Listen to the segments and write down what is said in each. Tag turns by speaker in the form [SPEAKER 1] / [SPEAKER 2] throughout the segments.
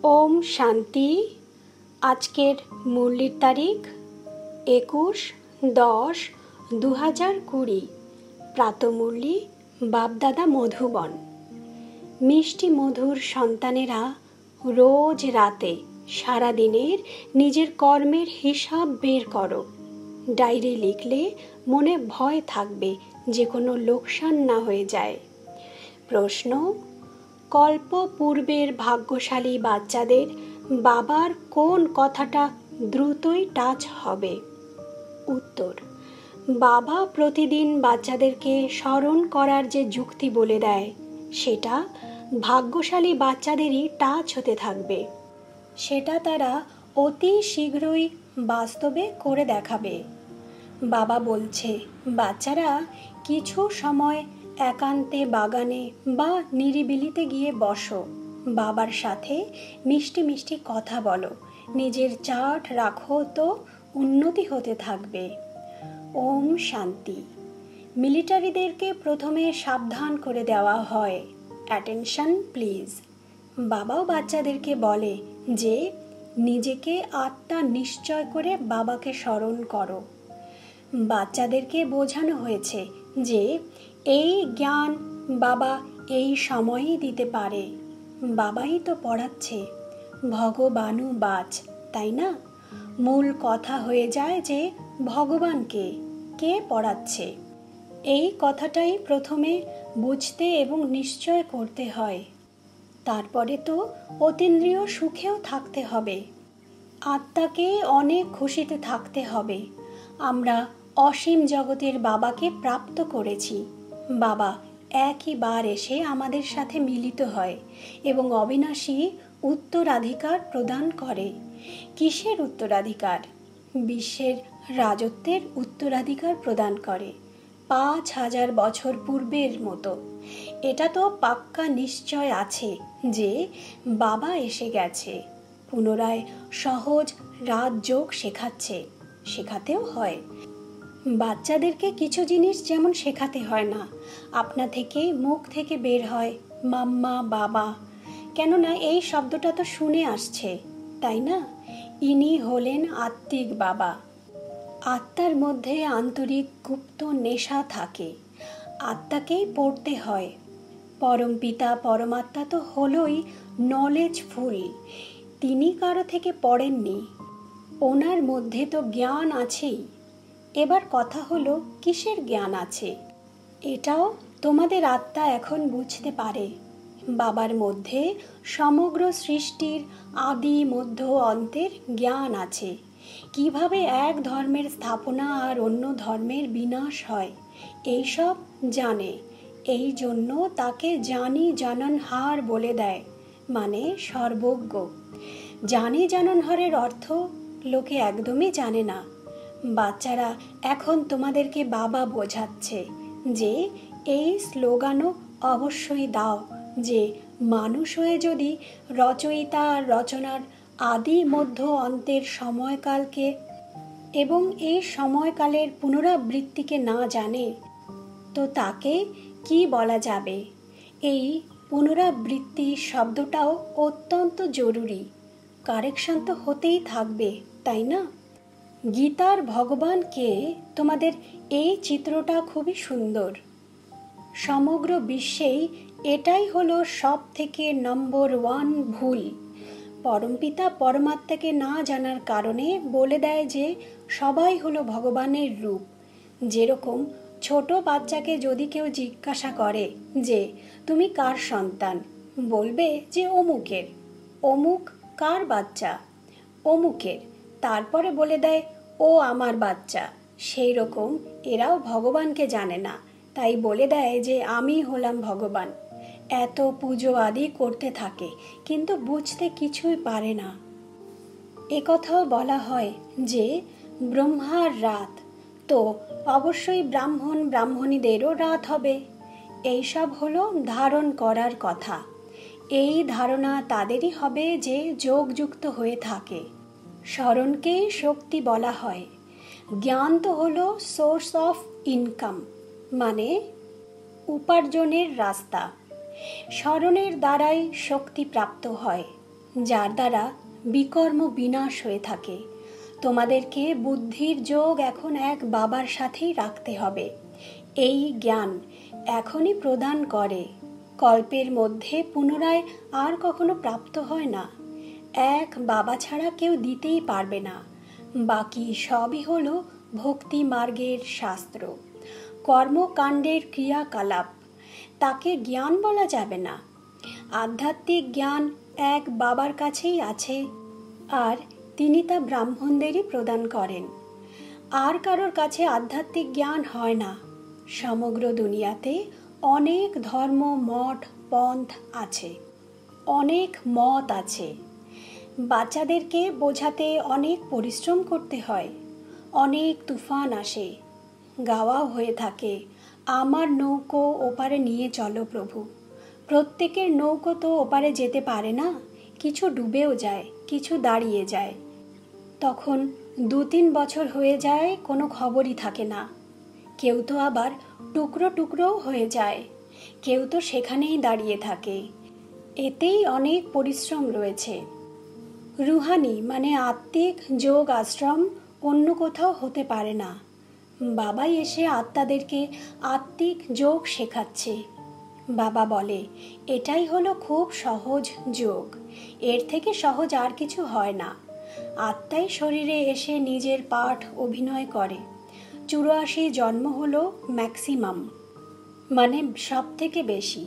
[SPEAKER 1] ওম শান্তি। আজকের মুরলির তারিখ 21-10-2020। প্রাতঃমুরলি বাপদাদা মধুবন। মিষ্টি মধুর সন্তানেরা রোজ রাতে সারাদিনের নিজের কর্মের হিসাব বের করো। ডায়েরি লিখলে মনে ভয় থাকবে যে কোনো লোকসান না হয়ে যায়। প্রশ্ন: কল্প পূর্বের ভাগ্যশালী বাচ্চাদের বাবার কোন কথাটা দ্রুতই টাচ হবে? উত্তর: বাবা প্রতিদিন বাচ্চাদেরকে স্মরণ করার যে যুক্তি বলে দেয় সেটা ভাগ্যশালী বাচ্চাদেরই টাচ হতে থাকবে। সেটা তারা অতি শীঘ্রই বাস্তবে করে দেখাবে। বাবা বলছে, বাচ্চারা কিছু সময় একান্তে বাগানে বা নিরিবিলিতে গিয়ে বসো, বাবার সাথে মিষ্টি মিষ্টি কথা বলো, নিজের চার্ট রাখো, তো উন্নতি হতে থাকবে। ওম শান্তি। মিলিটারিদেরকে প্রথমে সাবধান করে দেওয়া হয়, অ্যাটেনশন প্লিজ। বাবাও বাচ্চাদেরকে বলে যে নিজেকে আত্মা নিশ্চয় করে বাবাকে স্মরণ করো। বাচ্চাদেরকে বোঝানো হয়েছে যে এই জ্ঞান বাবা এই সময়েই দিতে পারে। বাবাই তো পড়াচ্ছে, ভগবানু বাচ, তাই না? মূল কথা হয়ে যায় যে ভগবানকে কে পড়াচ্ছে। এই কথাটাই প্রথমে বুঝতে এবং নিশ্চয় করতে হয়। তারপরে তো অতীন্দ্রিয় সুখেও থাকতে হবে, আত্মাকে অনেক খুশিতে থাকতে হবে। আমরা অসীম জগতের বাবাকে প্রাপ্ত করেছি। বাবা একইবার এসে আমাদের সাথে মিলিত হয় এবং অবিনাশী উত্তরাধিকার প্রদান করে। কিসের উত্তরাধিকার? বিশ্বের রাজত্বের উত্তরাধিকার প্রদান করে, 5000 বছর পূর্বের মতো। এটা তো পাক্কা নিশ্চয় আছে যে বাবা এসে গেছে, পুনরায় সহজ রাজযোগ শেখাতেও হয়। বাচ্চাদেরকে কিছু জিনিস যেমন শেখাতে হয় না, আপনা থেকেই মুখ থেকে বের হয় মাম্মা, বাবা। কেননা এই শব্দটা তো শুনে আসছে, তাই না? ইনি হলেন আত্মিক বাবা। আত্মার মধ্যে আন্তরিক গুপ্ত নেশা থাকে, আত্মাকেই পড়তে হয়। পরম পিতা পরমাত্মা তো হলোই নলেজফুল, তিনি কারো থেকে পড়েননি, ওনার মধ্যে তো জ্ঞান আছেই। এবার কথা হলো, কিসের জ্ঞান আছে? এটাও তোমাদের আত্মা এখন বুঝতে পারে। বাবার মধ্যে সমগ্র সৃষ্টির আদি মধ্য অন্তের জ্ঞান আছে। কিভাবে এক ধর্মের স্থাপনা আর অন্য ধর্মের বিনাশ হয় এইসব জানে। এই জন্য তাকে জানি জাননহার বলে দেয়, মানে সর্বজ্ঞ। জানি জাননহারের অর্থ লোকে একদমই জানে না। বাচ্চারা এখন তোমাদেরকে বাবা বোঝাচ্ছে যে এই স্লোগানও অবশ্যই দাও যে মানুষ হয়ে যদি রচয়িতা আর রচনার আদি মধ্য অন্তের সময়কালকে এবং এই সময়কালের পুনরাবৃত্তিকে না জানে তো তাকে কি বলা যাবে? এই পুনরাবৃত্তি শব্দটাও অত্যন্ত জরুরি। কারেকশন তো হতেই থাকবে, তাই না? গীতার ভগবানকে তোমাদের এই চিত্রটা খুবই সুন্দর। সমগ্র বিশ্বেই এটাই হলো সব থেকে নম্বর 1 ভুল। পরমপিতা পরমাত্মাকে না জানার কারণে বলে দেয় যে সবাই হলো ভগবানের রূপ। যেরকম ছোট বাচ্চাকে যদি কেউ জিজ্ঞাসা করে যে তুমি কার সন্তান, বলবে যে অমুকের। অমুক কার বাচ্চা? অমুকের। তারপরে বলে দেয় ও আমার বাচ্চা। সেই রকম এরাও ভগবানকে জানে না, তাই বলে দেয় যে আমি হলাম ভগবান। এত পুজো আদি করতে থাকে কিন্তু বুঝতে কিছুই পারে না। একথাও বলা হয় যে ব্রহ্মার রাত, তো অবশ্যই ব্রাহ্মণ ব্রাহ্মণীদেরও রাত হবে। এইসব হলো ধারণ করার কথা। এই ধারণা তাদেরই হবে যে যোগযুক্ত হয়ে থাকে। স্মরণকেই শক্তি বলা হয়। জ্ঞান তো হলো সোর্স অফ ইনকাম, মানে উপার্জনের রাস্তা। স্মরণের দ্বারাই শক্তি প্রাপ্ত হয়। যার দ্বারা বিকর্ম বিনাশ হয়ে থাকে। তোমাদেরকে বুদ্ধির যোগ এখন এক বাবার সাথেই রাখতে হবে। এই জ্ঞান এখনই প্রদান করে, কল্পের মধ্যে পুনরায় আর কখনো প্রাপ্ত হয় না। এক বাবা ছাড়া কেউ দিতেই পারবে না। বাকি সবই হলো ভক্তি মার্গের শাস্ত্র, কর্মকাণ্ডের ক্রিয়াকলাপ। তাকে জ্ঞান বলা যাবে না। আধ্যাত্মিক জ্ঞান এক বাবার কাছেই আছে, আর তিনি তা ব্রাহ্মণদেরই প্রদান করেন। আর কারোর কাছে আধ্যাত্মিক জ্ঞান হয় না। সমগ্র দুনিয়াতে অনেক ধর্ম, মঠ, পন্থ আছে, অনেক মত আছে। বাচ্চাদেরকে বোঝাতে অনেক পরিশ্রম করতে হয়, অনেক তুফান আসে, গাওয়াও হয়ে থাকে, আমার নৌকো ওপারে নিয়ে চলো প্রভু। প্রত্যেকের নৌকো তো ওপারে যেতে পারে না, কিছু ডুবেও যায়, কিছু দাঁড়িয়ে যায়। তখন 2-3 বছর হয়ে যায়, কোনো খবরই থাকে না। কেউ তো আবার টুকরো টুকরোও হয়ে যায়, কেউ তো সেখানেই দাঁড়িয়ে থাকে। এতেই অনেক পরিশ্রম রয়েছে। রুহানি মানে আত্মিক যোগ আশ্রম অন্য কোথাও হতে পারে না। বাবাই এসে আত্মাদেরকে আত্মিক যোগ শেখাচ্ছে। বাবা বলে, এটাই হলো খুব সহজ যোগ, এর থেকে সহজ আর কিছু হয় না। আত্মাই শরীরে এসে নিজের পাঠ অভিনয় করে। 84 জন্ম হলো ম্যাক্সিমাম, মানে সব থেকে বেশি,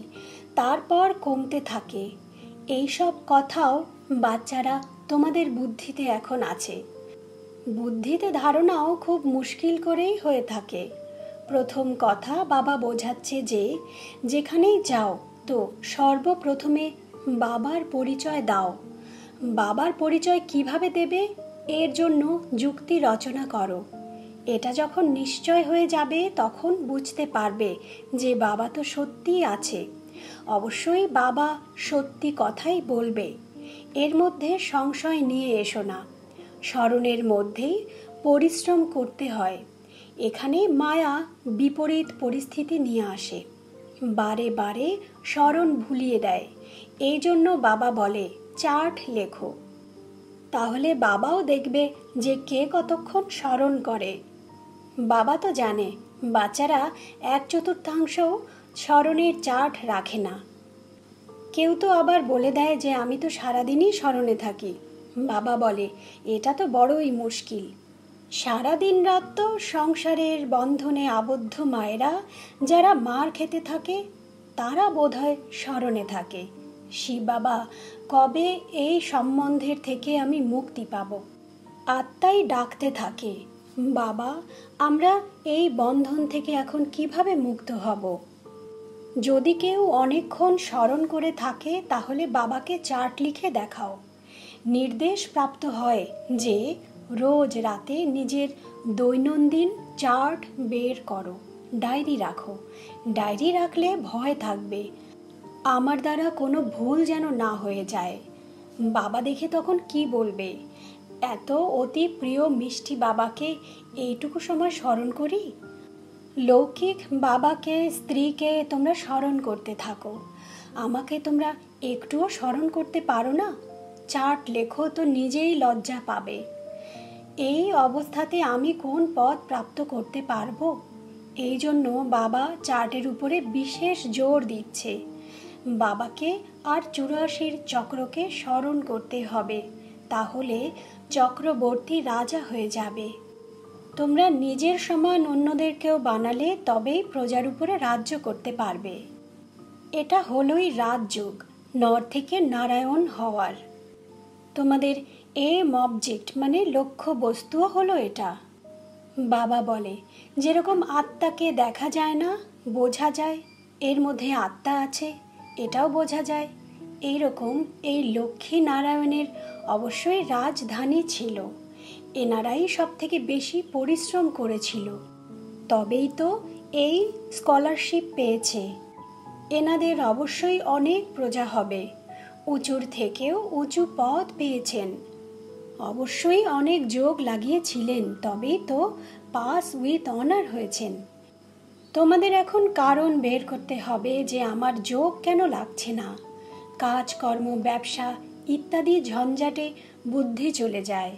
[SPEAKER 1] তারপর কমতে থাকে। এইসব কথাও বাচ্চারা তোমাদের বুদ্ধিতে এখন আছে। বুদ্ধিতে ধারণাও খুব মুশকিল করেই হয়ে থাকে। প্রথম কথা বাবা বোঝাচ্ছে যে যেখানেই যাও তো সর্বপ্রথমে বাবার পরিচয় দাও। বাবার পরিচয় কিভাবে দেবে এর জন্য যুক্তি রচনা করো। এটা যখন নিশ্চয় হয়ে যাবে তখন বুঝতে পারবে যে বাবা তো সত্যিই আছে। অবশ্যই বাবা সত্যি কথাই বলবে, এর মধ্যে সংশয় নিয়ে এসো না। স্মরণের মধ্যেই পরিশ্রম করতে হয়। এখানে মায়া বিপরীত পরিস্থিতি নিয়ে আসে, বারে বারে স্মরণ ভুলিয়ে দেয়। এই জন্য বাবা বলে চার্ট লেখো, তাহলে বাবাও দেখবে যে কে কতক্ষণ স্মরণ করে। বাবা তো জানে বাচ্চারা 1/4 স্মরণের চার্ট রাখে না। কেউ তো আবার বলে দেয় যে আমি তো সারাদিনই স্মরণে থাকি। বাবা বলে এটা তো বড়ই মুশকিল। সারাদিন রাত তো সংসারের বন্ধনে আবদ্ধ মায়েরা যারা মার খেতে থাকে তারা বোধহয় স্মরণে থাকে। শিব বাবা, কবে এই সম্বন্ধের থেকে আমি মুক্তি পাব? আত্মাই ডাকতে থাকে, বাবা আমরা এই বন্ধন থেকে এখন কিভাবে মুক্ত হব? যদি কেউ অনেকক্ষণ স্মরণ করে থাকে তাহলে বাবাকে চার্ট লিখে দেখাও। নির্দেশ প্রাপ্ত হয় যে রোজ রাতে নিজের দৈনন্দিন চার্ট বের করো, ডায়েরি রাখো। ডায়েরি রাখলে ভয় থাকবে, আমার দ্বারা কোনো ভুল যেন না হয়ে যায়। বাবা দেখে তখন কি বলবে, এত অতি প্রিয় মিষ্টি বাবাকে এইটুকু সময় স্মরণ করি? লৌকিক বাবাকে, স্ত্রীকে তোমরা স্মরণ করতে থাকো, আমাকে তোমরা একটুও স্মরণ করতে পারো না? চার্ট লেখো তো নিজেই লজ্জা পাবে। এই অবস্থাতে আমি কোন পদ প্রাপ্ত করতে পারবো? এই জন্য বাবা চার্টের উপরে বিশেষ জোর দিচ্ছে। বাবাকে আর 84 চক্রকে স্মরণ করতে হবে, তাহলে চক্রবর্তী রাজা হয়ে যাবে। তোমরা নিজের সমান অন্যদেরকেও বানালে তবেই প্রজার উপরে রাজ্য করতে পারবে। এটা হলোই রাজযোগ, নর থেকে নারায়ণ হওয়ার। তোমাদের এম অবজেক্ট মানে লক্ষ্য বস্তুও হলো এটা। বাবা বলে যেরকম আত্মাকে দেখা যায় না, বোঝা যায় এর মধ্যে আত্মা আছে, এটাও বোঝা যায়। এইরকম এই লক্ষ্মী নারায়ণের অবশ্যই রাজধানী ছিল। এনারাই সব থেকে বেশি পরিশ্রম করেছিল, তবেই তো এই স্কলারশিপ পেয়েছে। এনাদের অবশ্যই অনেক প্রজা হবে, উঁচুর থেকেও উঁচু পদ পেয়েছেন। অবশ্যই অনেক যোগ লাগিয়েছিলেন, তবেই তো পাস উইথ অনার হয়েছেন। তোমাদের এখন কারণ বের করতে হবে যে আমার যোগ কেন লাগছে না। কাজকর্ম, ব্যবসা ইত্যাদি ঝঞ্ঝাটে বুদ্ধি চলে যায়।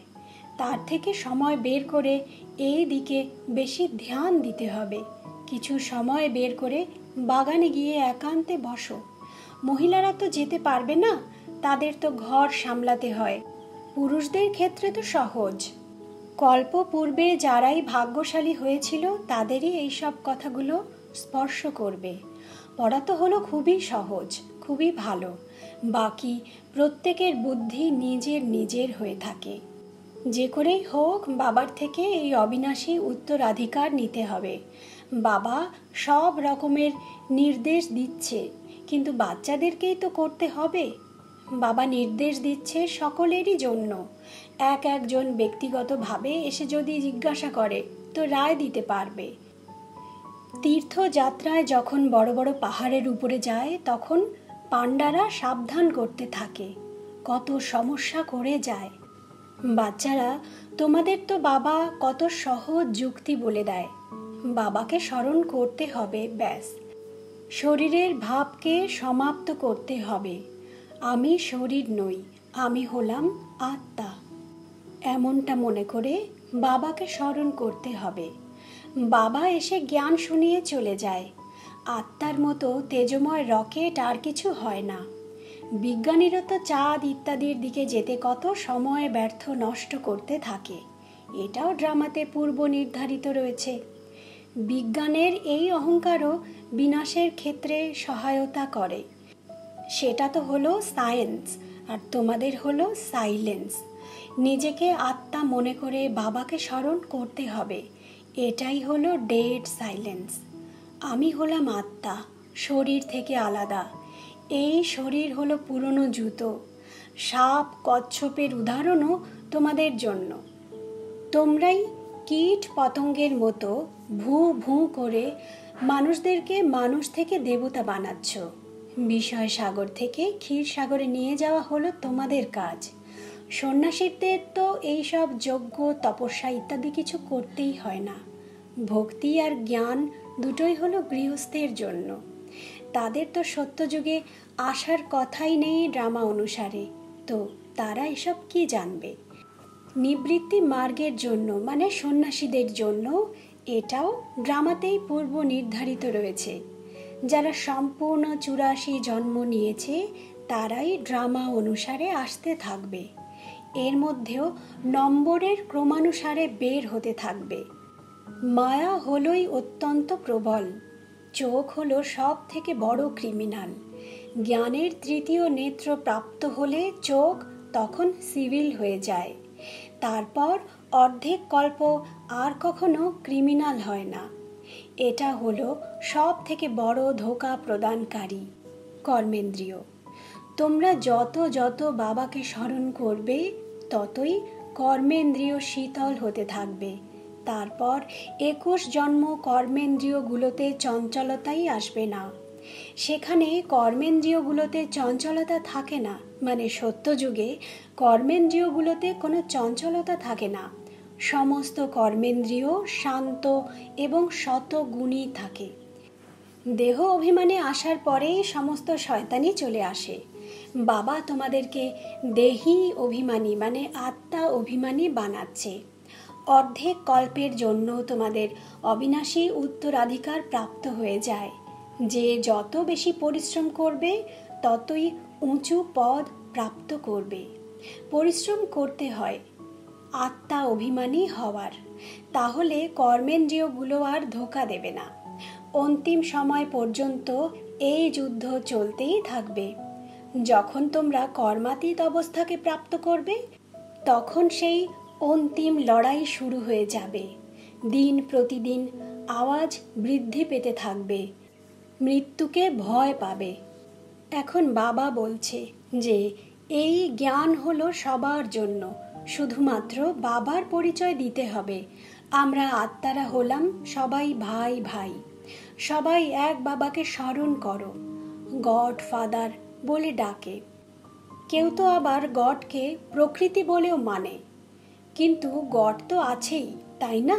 [SPEAKER 1] তার থেকে সময় বের করে এই দিকে বেশি ধ্যান দিতে হবে। কিছু সময় বের করে বাগানে গিয়ে একান্তে বসো। মহিলারা তো যেতে পারবে না, তাদের তো ঘর সামলাতে হয়। পুরুষদের ক্ষেত্রে তো সহজ। কল্প পূর্বে যারাই ভাগ্যশালী হয়েছিল তাদেরই এইসব কথাগুলো স্পর্শ করবে। পড়া তো হলো খুবই সহজ, খুবই ভালো। বাকি প্রত্যেকের বুদ্ধি নিজের নিজের হয়ে থাকে। যে করেই হোক বাবার থেকে এই অবিনাশী উত্তরাধিকার নিতে হবে। বাবা সব রকমের নির্দেশ দিচ্ছে, কিন্তু বাচ্চাদেরকেই তো করতে হবে। বাবা নির্দেশ দিচ্ছে সকলেরই জন্য। একজন ব্যক্তিগতভাবে এসে যদি জিজ্ঞাসা করে তো রায় দিতে পারবে। তীর্থযাত্রায় যখন বড় বড় পাহাড়ের উপরে যায় তখন পান্ডারা সাবধান করতে থাকে, কত সমস্যা করে যায়। বাচ্চারা, তোমাদের তো বাবা কত সহজ যুক্তি বলে দেয়। বাবাকে স্মরণ করতে হবে, ব্যাস। শরীরের ভাবকে সমাপ্ত করতে হবে। আমি শরীর নই, আমি হলাম আত্মা। এমনটা মনে করে বাবাকে স্মরণ করতে হবে। বাবা এসে জ্ঞান শুনিয়ে চলে যায়। আত্মার মতো তেজময় রকেট আর কিছু হয় না। বিজ্ঞানীরা তো চাঁদ ইত্যাদির দিকে যেতে কত সময় ব্যর্থ নষ্ট করতে থাকে। এটাও ড্রামাতে পূর্ব নির্ধারিত রয়েছে। বিজ্ঞানের এই অহংকারও বিনাশের ক্ষেত্রে সহায়তা করে। সেটা তো হলো সায়েন্স, আর তোমাদের হলো সাইলেন্স। নিজেকে আত্মা মনে করে বাবাকে স্মরণ করতে হবে। এটাই হলো ডেড সাইলেন্স। আমি হলাম আত্মা, শরীর থেকে আলাদা। এই শরীর হলো পুরনো জুতো। সাপ কচ্ছপের উদাহরণও তোমাদের জন্য। তোমরাই কীট পতঙ্গের মতো ভূ ভূ করে মানুষদেরকে মানুষ থেকে দেবতা বানাচ্ছ। বিষয় সাগর থেকে ক্ষীর সাগরে নিয়ে যাওয়া হলো তোমাদের কাজ। সন্ন্যাসীদের তো এইসব যজ্ঞ তপস্যা ইত্যাদি কিছু করতেই হয় না। ভক্তি আর জ্ঞান দুটোই হলো গৃহস্থের জন্য। তাদের তো সত্যযুগে আসার কথাই নেই ড্রামা অনুসারে, তো তারা এসব কি জানবে? নিবৃত্তি মার্গের জন্য মানে সন্ন্যাসীদের জন্য এটাও ড্রামাতেই পূর্ব নির্ধারিত রয়েছে। যারা সম্পূর্ণ 84 জন্ম নিয়েছে তারাই ড্রামা অনুসারে আসতে থাকবে। এর মধ্যেও নম্বরের ক্রমানুসারে বের হতে থাকবে। মায়া হলোই অত্যন্ত প্রবল। চোখ হলো সব থেকে বড় ক্রিমিনাল। জ্ঞানের তৃতীয় নেত্র প্রাপ্ত হলে চোখ তখন সিভিল হয়ে যায়। তারপর অর্ধেক কল্প আর কখনো ক্রিমিনাল হয় না। এটা হলো সব থেকে বড় ধোঁকা প্রদানকারী কর্মেন্দ্রিয়। তোমরা যত যত বাবাকে স্মরণ করবে ততই কর্মেন্দ্রিয় শীতল হতে থাকবে। তারপর 21 জন্ম কর্মেন্দ্রিয়গুলোতে চঞ্চলতাই আসবে না। সেখানে কর্মেন্দ্রিয়গুলোতে চঞ্চলতা থাকে না, মানে সত্যযুগে কর্মেন্দ্রিয়গুলোতে কোনো চঞ্চলতা থাকে না। সমস্ত কর্মেন্দ্রিয় শান্ত এবং শতগুণী থাকে। দেহ অভিমানে আসার পরেই সমস্ত শয়তানি চলে আসে। বাবা তোমাদেরকে দেহি অভিমানী মানে আত্মা অভিমানী বানাচ্ছে। অর্ধেক কল্পের জন্য তোমাদের অবিনাশী উত্তরাধিকার প্রাপ্ত হয়ে যায়। যে যত বেশি পরিশ্রম করবে ততই উঁচু পদ প্রাপ্ত করবে। পরিশ্রম করতে হয় আত্মা অভিমানী হওয়ার, তাহলে কর্মেন্দ্রিয়গুলো আর ধোঁকা দেবে না। অন্তিম সময় পর্যন্ত এই যুদ্ধ চলতেই থাকবে। যখন তোমরা কর্মাতীত অবস্থাকে প্রাপ্ত করবে তখন সেই অন্তিম লড়াই শুরু হয়ে যাবে। দিন প্রতিদিন আওয়াজ বৃদ্ধি পেতে থাকবে, মৃত্যুকে ভয় পাবে। এখন বাবা বলছে যে এই জ্ঞান হলো সবার জন্য, শুধুমাত্র বাবার পরিচয় দিতে হবে। আমরা আত্মারা হলাম সবাই ভাই ভাই। সবাই এক বাবাকে স্মরণ করো, গড ফাদার বলে ডাকে। কেউ তো আবার গডকে প্রকৃতি বলেও মানে, কিন্তু গড তো আছেই, তাই না?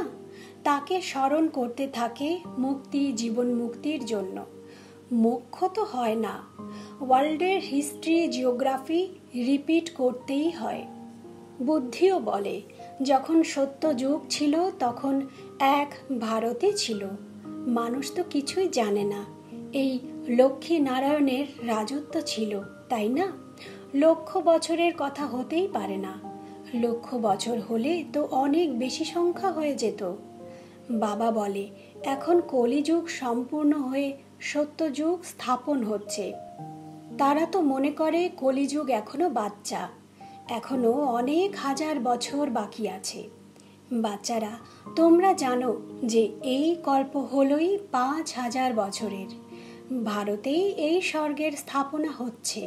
[SPEAKER 1] তাকে স্মরণ করতে থাকে মুক্তি, জীবন মুক্তির জন্য। মোক্ষ তো হয় না, ওয়ার্ল্ডের হিস্ট্রি জিওগ্রাফি রিপিট করতেই হয়। বুদ্ধিও বলে যখন সত্য যুগ ছিল তখন এক ভারতই ছিল। মানুষ তো কিছুই জানে না, এই লক্ষ্মী নারায়ণের রাজত্ব ছিল, তাই না? 1,00,000 বছরের কথা হতেই পারে না। 1,00,000 বছর হলে তো অনেক বেশি সংখ্যা হয়ে যেত। বাবা বলে এখন কলিযুগ সম্পূর্ণ হয়ে সত্যযুগ স্থাপন হচ্ছে। তারা তো মনে করে কলিযুগ এখনো বাচ্চা, এখনো অনেক হাজার বছর বাকি আছে। বাচ্চারা, তোমরা জানো যে এই কল্প হলোই 5,000 বছরের। ভারতেই এই স্বর্গের স্থাপনা হচ্ছে,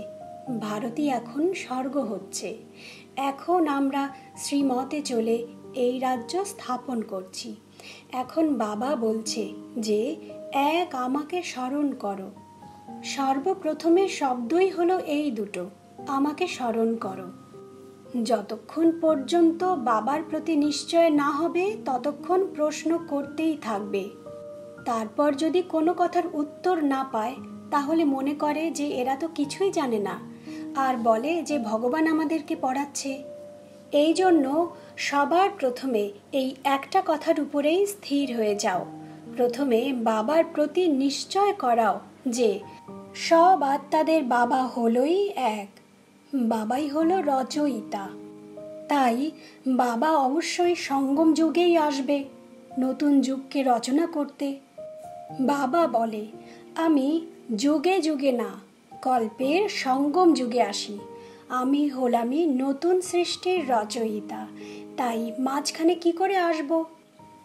[SPEAKER 1] ভারতই এখন স্বর্গ হচ্ছে। এখন আমরা শ্রীমতে চলে এই রাজ্য স্থাপন করছি। এখন বাবা বলছে যে এক আমাকে স্মরণ করো। সর্বপ্রথমের শব্দই হলো এই দুটো, আমাকে স্মরণ করো। যতক্ষণ পর্যন্ত বাবার প্রতি নিশ্চয় না হবে ততক্ষণ প্রশ্ন করতেই থাকবে। তারপর যদি কোনো কথার উত্তর না পায় তাহলে মনে করে যে এরা তো কিছুই জানে না, আর বলে যে ভগবান আমাদেরকে পড়াচ্ছে। এই জন্য সবার প্রথমে এই একটা কথার উপরেই স্থির হয়ে যাও। প্রথমে বাবার প্রতি নিশ্চয় করাও যে সব আত্মাদের বাবা হলোই এক, বাবাই হলো রচয়িতা। তাই বাবা অবশ্যই সঙ্গম যুগেই আসবে নতুন যুগকে রচনা করতে। বাবা বলে আমি যুগে যুগে না, কল্পের সঙ্গম যুগে আসি। আমি হলামই নতুন সৃষ্টির রচয়িতা, তাই মাঝখানে কি করে আসব?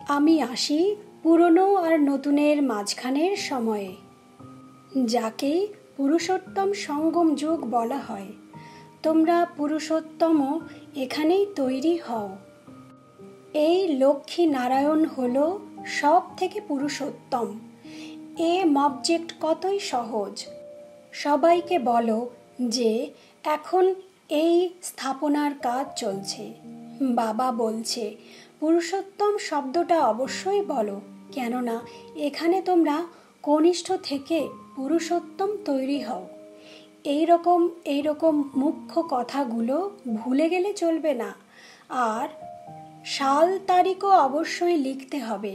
[SPEAKER 1] আমি আসি পুরনো আর নতুনের মাঝখানের সময়ে, যাকে পুরুষোত্তম সঙ্গম যুগ বলা হয়। তোমরা পুরুষোত্তম এখানেই তৈরি হও। এই লক্ষ্মী নারায়ণ হলো সব থেকে পুরুষোত্তম। অবজেক্ট কতই সহজ। সবাইকে বলো যে এখন এই স্থাপনার কাজ চলছে। বাবা বলছে পুরুষোত্তম শব্দটা অবশ্যই বলো, কেননা এখানে তোমরা কনিষ্ঠ থেকে পুরুষোত্তম তৈরি হও। এইরকম মুখ্য কথাগুলো ভুলে গেলে চলবে না। আর সাল তারিখও অবশ্যই লিখতে হবে।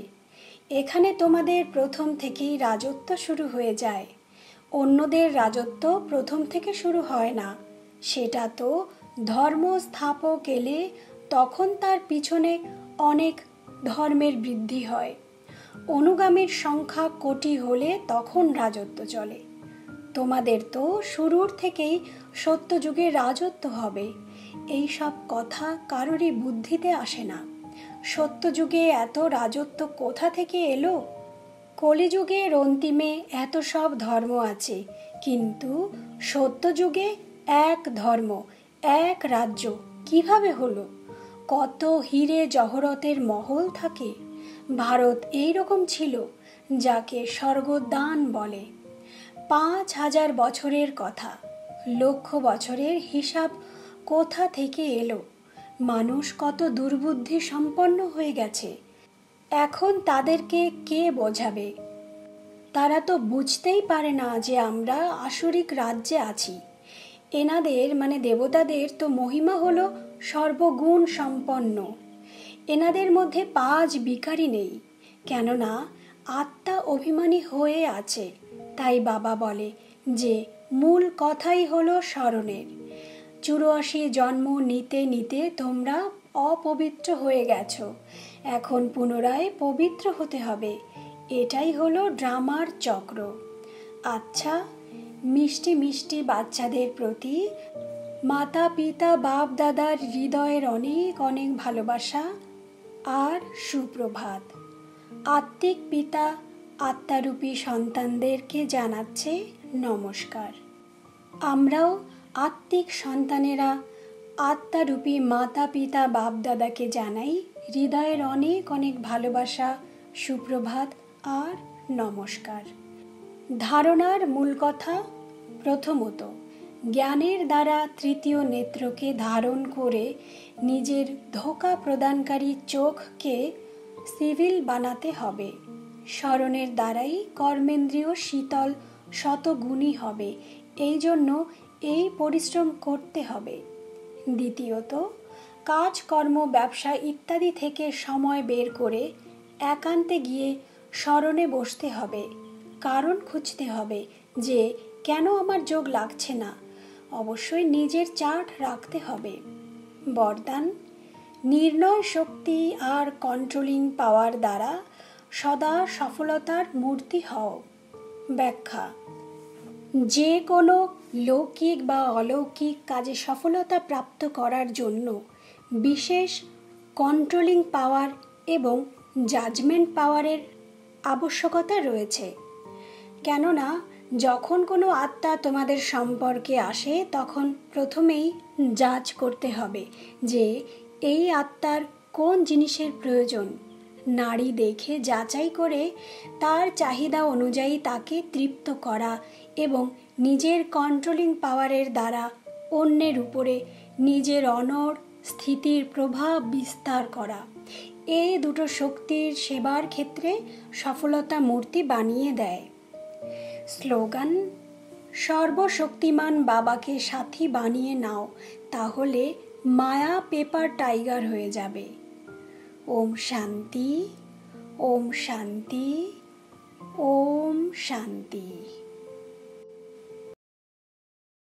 [SPEAKER 1] এখানে তোমাদের প্রথম থেকেই রাজত্ব শুরু হয়ে যায়। অন্যদের রাজত্ব প্রথম থেকে শুরু হয় না, সেটা তো ধর্ম স্থাপক এলে তখন তার পিছনে অনেক ধর্মের বৃদ্ধি হয়। অনুগামীর সংখ্যা কোটি হলে তখন রাজত্ব চলে। তোমাদের তো শুরুর থেকেই সত্যযুগে রাজত্ব হবে। এই সব কথা কারোরই বুদ্ধিতে আসে না। সত্যযুগে এত রাজত্ব কোথা থেকে এলো? কলিযুগের অন্তিমে এত সব ধর্ম আছে, কিন্তু সত্যযুগে এক ধর্ম, এক রাজ্য কিভাবে হলো? কত হীরে জহরতের মহল থাকে। ভারত এইরকম ছিল, যাকে স্বর্গদান বলে। 5,000 বছরের কথা, 1,00,000 বছরের হিসাব কোথা থেকে এলো? মানুষ কত দুর্বুদ্ধি সম্পন্ন হয়ে গেছে। এখন তাদেরকে কে বোঝাবে? তারা তো বুঝতেই পারে না যে আমরা আসরিক রাজ্যে আছি। এনাদের মানে দেবতাদের তো মহিমা হলো সর্বগুণ সম্পন্ন। এনাদের মধ্যে 5 বিকারই নেই, কেননা আত্মা অভিমানী হয়ে আছে। তাই বাবা বলে যে মূল কথাই হলো স্মরণের। 84 জন্ম নিতে নিতে তোমরা অপবিত্র হয়ে গেছো, এখন পুনরায় পবিত্র হতে হবে। এটাই হলো ড্রামার চক্র। আচ্ছা, মিষ্টি মিষ্টি বাচ্চাদের প্রতি মাতা পিতা বাপ দাদার হৃদয়ের অনেক অনেক ভালোবাসা আর সুপ্রভাত। আত্মিক পিতা আত্মারূপী সন্তানদেরকে জানাচ্ছে নমস্কার। আমরাও আত্মিক সন্তানেরা আত্মারূপী মাতা পিতা বাপ দাদাকে জানাই হৃদয়ের অনেক অনেক ভালোবাসা, সুপ্রভাত আর নমস্কার। ধারণার মূল কথা, প্রথমত জ্ঞানের দ্বারা তৃতীয় নেত্রকে ধারণ করে নিজের ধোঁকা প্রদানকারী চোখকে সিভিল বানাতে হবে। স্মরণের দ্বারাই কর্মেন্দ্রিয় শীতল শত গুণী হবে। এই জন্য এই পরিশ্রম করতে হবে। দ্বিতীয়ত, কাজকর্ম, ব্যবসা ইত্যাদি থেকে সময় বের করে একান্তে গিয়ে স্মরণে বসতে হবে। কারণ খুঁজতে হবে যে কেন আমার যোগ লাগছে না। অবশ্যই নিজের চার্ট রাখতে হবে। বরদান: নির্ণয় শক্তি আর কন্ট্রোলিং পাওয়ার দ্বারা সদা সফলতার মূর্তি হও। ব্যাখ্যা: যে কোনো লৌকিক বা অলৌকিক কাজে সফলতা প্রাপ্ত করার জন্য বিশেষ কন্ট্রোলিং পাওয়ার এবং জাজমেন্ট পাওয়ারের আবশ্যকতা রয়েছে। কেননা যখন কোনো আত্মা তোমাদের সম্পর্কে আসে তখন প্রথমেই জাজ করতে হবে যে এই আত্মার কোন জিনিসের প্রয়োজন। নাড়ি দেখে যাচাই করে তার চাহিদা অনুযায়ী তাকে তৃপ্ত করা এবং নিজের কন্ট্রোলিং পাওয়ারের দ্বারা অন্যের উপরে নিজের অনড় স্থিতির প্রভাব বিস্তার করা, এই দুটো শক্তির সেবার ক্ষেত্রে সফলতা মূর্তি বানিয়ে দেয়। স্লোগান: সর্বশক্তিমান বাবাকে সাথী বানিয়ে নাও, তাহলে মায়া পেপার টাইগার হয়ে যাবে। ওম শান্তি, ওম শান্তি, ওম শান্তি।